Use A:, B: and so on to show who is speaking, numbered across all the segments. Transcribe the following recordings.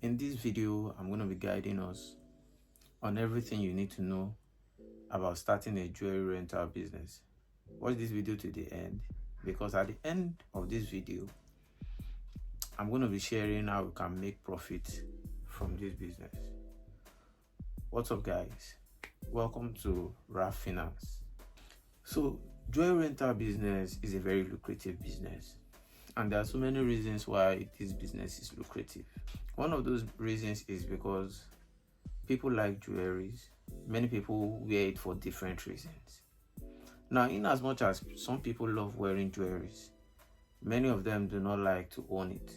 A: In this video, I'm going to be guiding us on everything you need to know about starting a jewelry rental business. Watch this video to the end, because at the end of this video, I'm going to be sharing how we can make profit from this business. What's up, guys? Welcome to RAF Finance. So, jewelry rental business is a very lucrative business, and there are so many reasons why this business is lucrative. One of those reasons is because people like jewelries. Many people wear it for different reasons. Now, in as much as some people love wearing jewelries, many of them do not like to own it,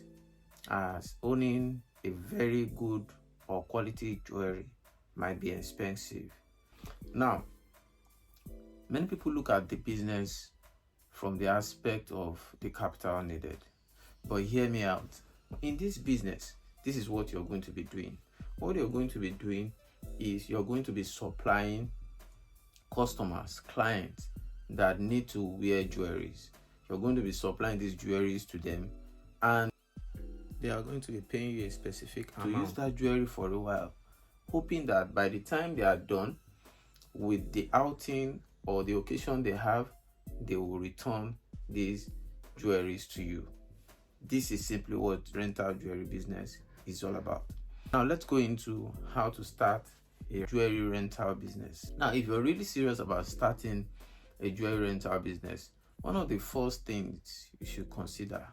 A: as owning a very good or quality jewelry might be expensive. Now, many people look at the business from the aspect of the capital needed. But hear me out. In this business, this is what you're going to be doing. What you're going to be doing is you're going to be supplying customers, clients that need to wear jewelries. You're going to be supplying these jewelries to them, and they are going to be paying you a specific amount to use that jewelry for a while, hoping that by the time they are done with the outing or the occasion they have, they will return these jewelries to you. This is simply what rental jewelry business is all about. Now let's go into how to start a jewelry rental business. Now, if you're really serious about starting a jewelry rental business, one of the first things you should consider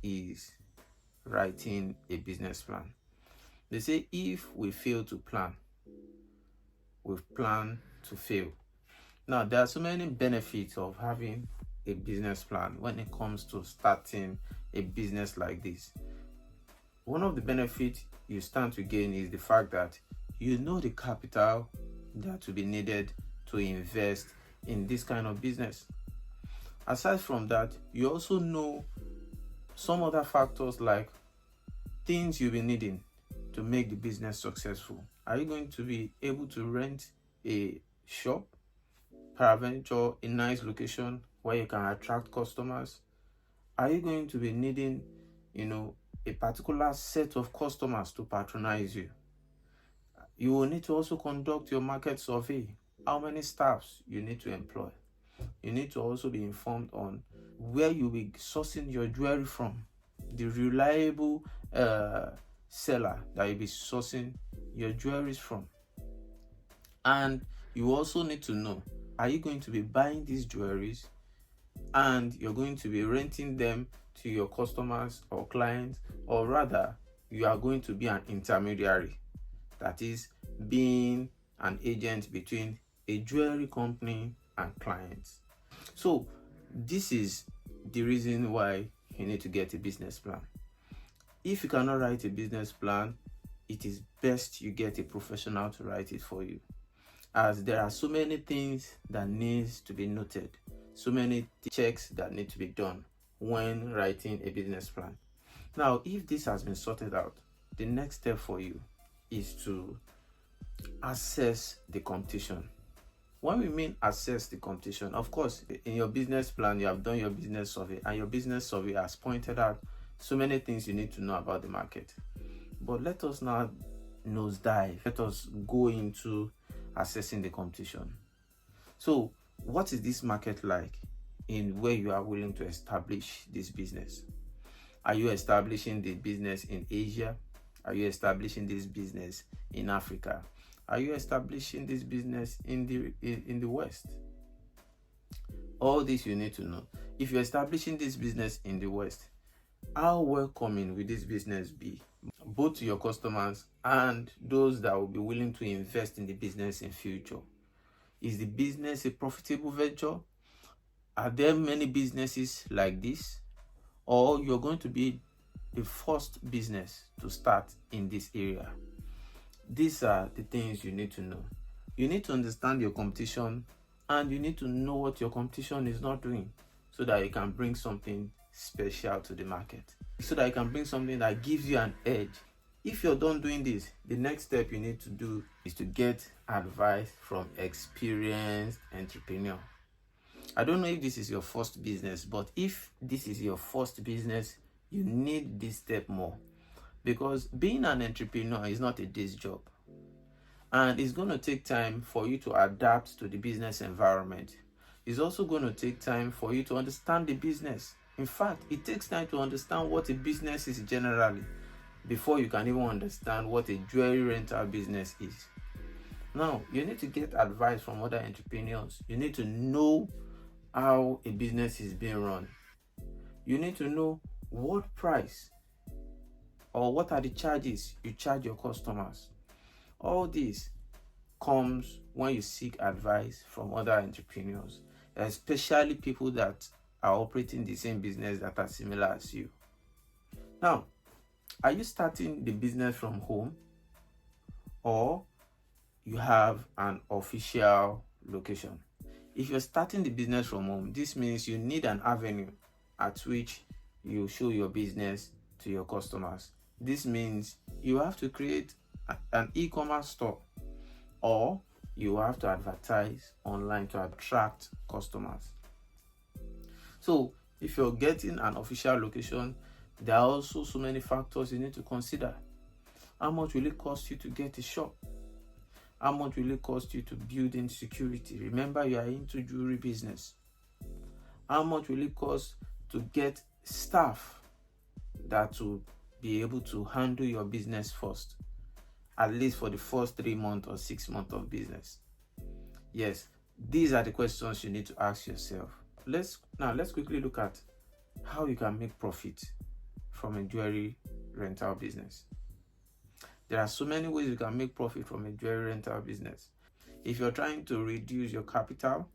A: is writing a business plan. They say if we fail to plan, we plan to fail. Now, there are so many benefits of having a business plan when it comes to starting a business like this. One of the benefits you stand to gain is the fact that you know the capital that will be needed to invest in this kind of business. Aside from that, you also know some other factors like things you'll be needing to make the business successful. Are you going to be able to rent a shop, peradventure a nice location where you can attract customers? Are you going to be needing, a particular set of customers to patronize you? You will need to also conduct your market survey. How many staffs you need to employ? You need to also be informed on where you'll be sourcing your jewelry from, the reliable seller that you'll be sourcing your jewelries from. And you also need to know, are you going to be buying these jewelries and you're going to be renting them to your customers or clients, or rather you are going to be an intermediary, that is, being an agent between a jewelry company and clients? So this is the reason why you need to get a business plan. If you cannot write a business plan, it is best you get a professional to write it for you, as there are so many things that needs to be noted, so many checks that need to be done when writing a business plan. Now, if this has been sorted out, the next step for you is to assess the competition. When we mean assess the competition, of course, in your business plan, you have done your business survey, and your business survey has pointed out so many things you need to know about the market. But let us now nosedive. Let us go into assessing the competition. So, what is this market like in where you are willing to establish this business? Are you establishing the business in Asia? Are you establishing this business in Africa? Are you establishing this business in the West? All this you need to know. If you're establishing this business in the West, how welcoming will this business be, both to your customers and those that will be willing to invest in the business in future? Is the business a profitable venture? Are there many businesses like this? Or you're going to be the first business to start in this area? These are the things you need to know. You need to understand your competition, and you need to know what your competition is not doing, so that you can bring something special to the market, so that you can bring something that gives you an edge. If you're done doing this, the next step you need to do is to get advice from experienced entrepreneur. I don't know if this is your first business, but if this is your first business, you need this step more. because being an entrepreneur is not a day's job, and it's going to take time for you to adapt to the business environment. It's also going to take time for you to understand the business. In fact, it takes time to understand what a business is generally before you can even understand what a jewelry rental business is. Now, you need to get advice from other entrepreneurs. You need to know how a business is being run. You need to know what price or what are the charges you charge your customers. All this comes when you seek advice from other entrepreneurs, especially people that are operating the same business that are similar as you. Now, are you starting the business from home, or you have an official location? If you're starting the business from home, this means you need an avenue at which you show your business to your customers. This means you have to create an e-commerce store, or you have to advertise online to attract customers. So if you're getting an official location, there are also so many factors you need to consider. How much will it cost you to get a shop? How much will it cost you to build in security? Remember, you are into jewelry business. How much will it cost to get staff that will be able to handle your business first, at least for the first 3 months or 6 months of business? Yes, these are the questions you need to ask yourself. Let's quickly look at how you can make profit from a jewelry rental business. There are so many ways you can make profit from a jewelry rental business. If you're trying to reduce your capital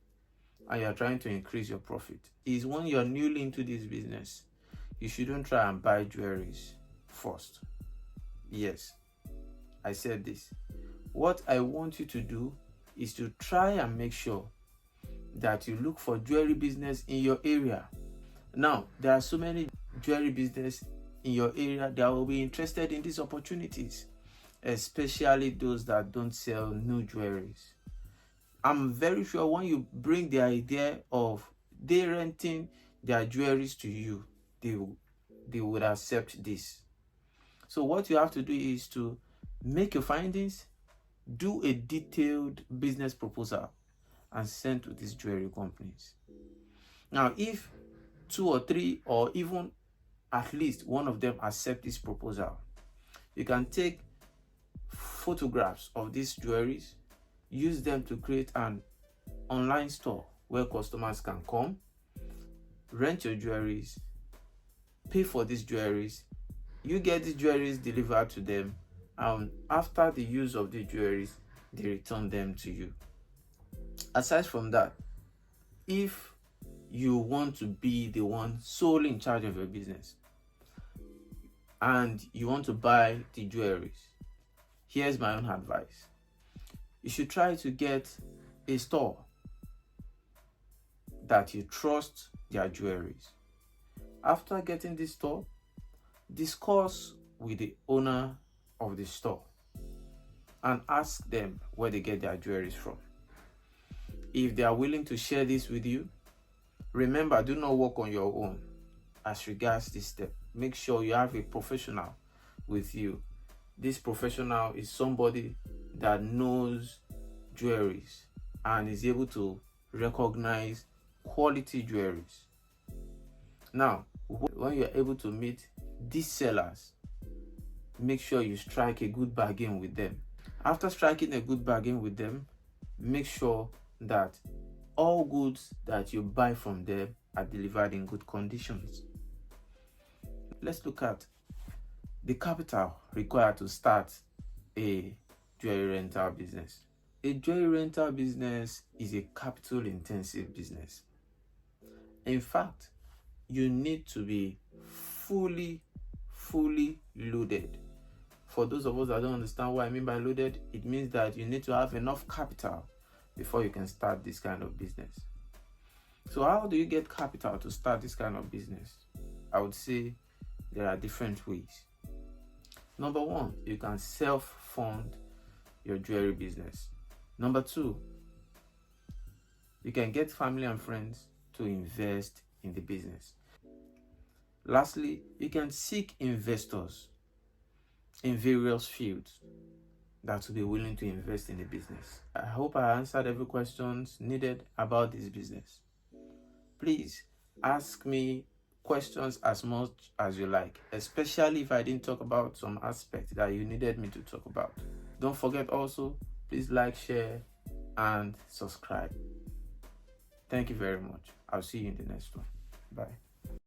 A: and you're trying to increase your profit, is when you're newly into this business, you shouldn't try and buy jewelries first. Yes, I said this. What I want you to do is to try and make sure that you look for jewelry business in your area. Now, there are so many jewelry business in your area that will be interested in these opportunities, especially those that don't sell new jewelries. I'm very sure when you bring the idea of they renting their jewelries to you, they would accept this. So what you have to do is to make your findings, do a detailed business proposal, and send to these jewelry companies. Now, if 2 or 3 or even at least one of them accept this proposal, you can take photographs of these jewelries, use them to create an online store where customers can come, rent your jewelries, pay for these jewelries, you get these jewelries delivered to them, and after the use of the jewelries, they return them to you. Aside from that, if you want to be the one solely in charge of your business and you want to buy the jewelries, here's my own advice. You should try to get a store that you trust their jewelries. After getting this store, discuss with the owner of the store and ask them where they get their jewelries from. If they are willing to share this with you, remember, do not work on your own. As regards this step, make sure you have a professional with you. This professional is somebody that knows jewelries and is able to recognize quality jewelries. Now, when you're able to meet these sellers, make sure you strike a good bargain with them. After striking a good bargain with them, make sure that all goods that you buy from them are delivered in good conditions. Let's look at the capital required to start a jewelry rental business. A jewelry rental business is a capital intensive business. In fact, you need to be fully loaded. For those of us that don't understand what I mean by loaded, it means that you need to have enough capital before you can start this kind of business. So how do you get capital to start this kind of business? I would say there are different ways. Number 1, you can self-fund your jewelry business. Number 2, you can get family and friends to invest in the business. Lastly, you can seek investors in various fields that will be willing to invest in the business. I hope I answered every question needed about this business. Please ask me questions as much as you like, especially if I didn't talk about some aspect that you needed me to talk about. Don't forget also, please like, share, and subscribe. Thank you very much. I'll see you in the next one. Bye.